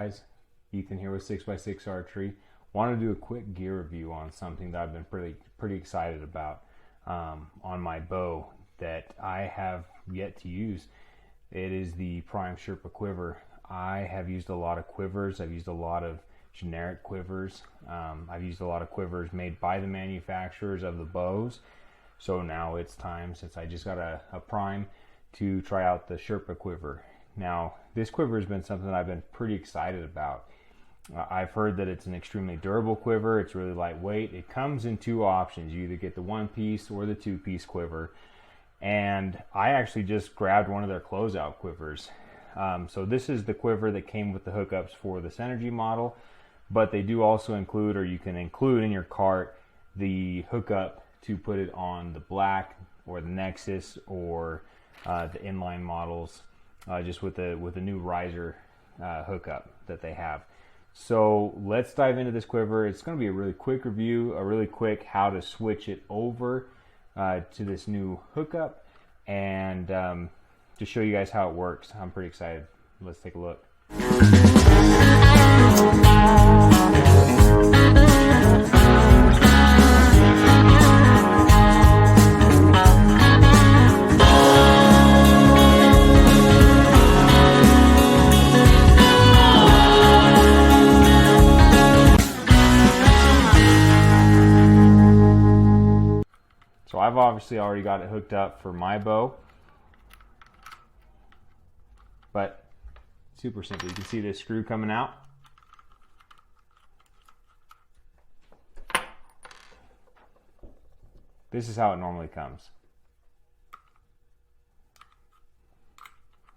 Guys, Ethan here with 6x6 Archery. Want to do a quick gear review on something that I've been pretty excited about on my bow that I have yet to use. It is the Prime Sherpa Quiver. I have used a lot of quivers. I've used a lot of generic quivers. I've used a lot of quivers made by the manufacturers of the bows. So now it's time, since I just got a Prime, to try out the Sherpa Quiver. Now, this quiver has been something that I've been pretty excited about. I've heard that it's an extremely durable quiver. It's really lightweight. It comes in two options. You either get the one-piece or the two-piece quiver. And I actually just grabbed one of their closeout quivers. So this is the quiver that came with the hookups for the CENTERGY model, but they do also include, or you can include in your cart, the hookup to put it on the Black or the Nexus or the inline models, just with the new riser hookup that they have. So let's dive into this quiver. It's going to be a really quick review, a really quick how to switch it over to this new hookup, and to show you guys how it works. I'm pretty excited. Let's take a look. So I've obviously already got it hooked up for my bow, but super simple. You can see this screw coming out. This is how it normally comes.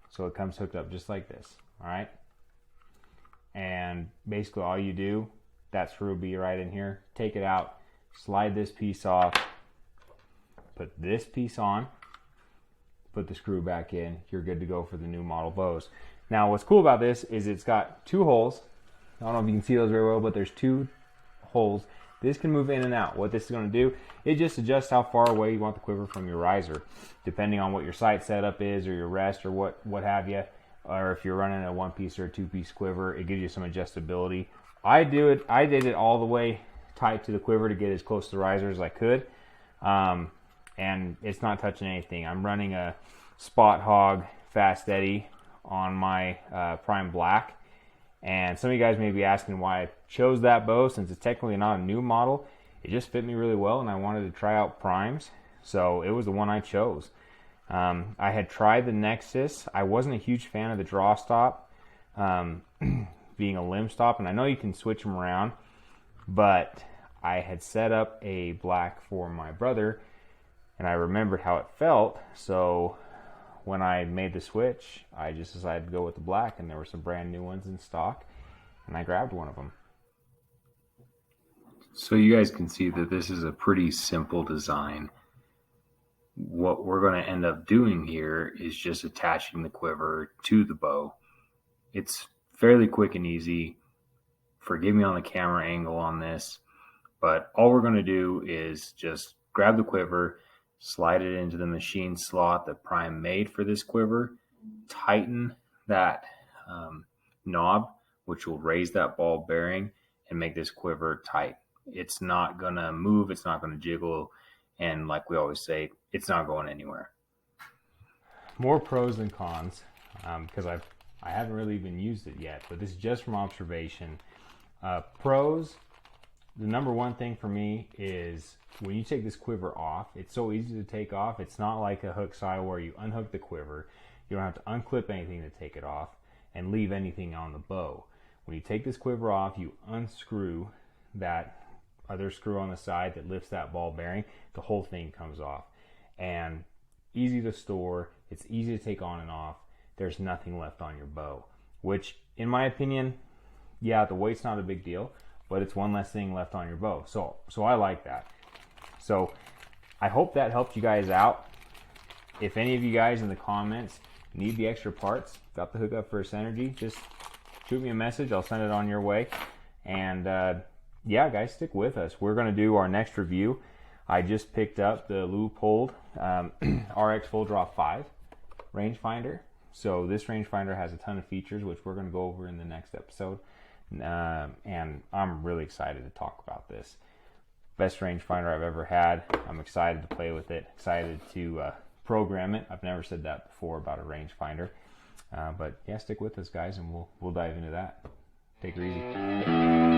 So it comes hooked up just like this, all right? And basically all you do, that screw will be right in here, take it out, slide this piece off, put this piece on, put the screw back in, you're good to go for the new model bows. Now what's cool about this is it's got two holes. I don't know if you can see those very well, but there's two holes. This can move in and out. What this is going to do, it just adjusts how far away you want the quiver from your riser, depending on what your sight setup is, or your rest, or what have you, or if you're running a one-piece or a two-piece quiver, it gives you some adjustability. I did it all the way tight to the quiver to get as close to the riser as I could. And it's not touching anything. I'm running a Spot Hog Fast Eddy on my Prime Black, and some of you guys may be asking why I chose that bow, since it's technically not a new model. It just fit me really well, and I wanted to try out primes, so it was the one I chose. I had tried the Nexus. I wasn't a huge fan of the draw stop being a limb stop, and I know you can switch them around, but I had set up a Black for my brother, and I remembered how it felt, so when I made the switch, I just decided to go with the Black, and there were some brand new ones in stock, and I grabbed one of them. So you guys can see that this is a pretty simple design. What we're going to end up doing here is just attaching the quiver to the bow. It's fairly quick and easy. Forgive me on the camera angle on this, but all we're going to do is just grab the quiver, slide it into the machine slot that Prime made for this quiver, tighten that knob, which will raise that ball bearing and make this quiver tight. It's not going to move, it's not going to jiggle, and like we always say, it's not going anywhere. More pros than cons, because I haven't really even used it yet, but this is just from observation. Pros, the number one thing for me is when you take this quiver off, it's so easy to take off. It's not like a hook style where you unhook the quiver. You don't have to unclip anything to take it off and leave anything on the bow. When you take this quiver off, you unscrew that other screw on the side that lifts that ball bearing. The whole thing comes off. And easy to store. It's easy to take on and off. There's nothing left on your bow, which in my opinion, yeah, the weight's not a big deal, but it's one less thing left on your bow. So I like that. So I hope that helped you guys out. If any of you guys in the comments need the extra parts, got the hookup for a CENTERGY, just shoot me a message. I'll send it on your way. And yeah, guys, stick with us. We're going to do our next review. I just picked up the Leupold RX Full Draw 5 rangefinder. So this rangefinder has a ton of features, which we're going to go over in the next episode. And I'm really excited to talk about this. Best rangefinder I've ever had. I'm excited to play with it, excited to program it. I've never said that before about a rangefinder. But yeah, stick with us, guys, and we'll dive into that. Take her easy.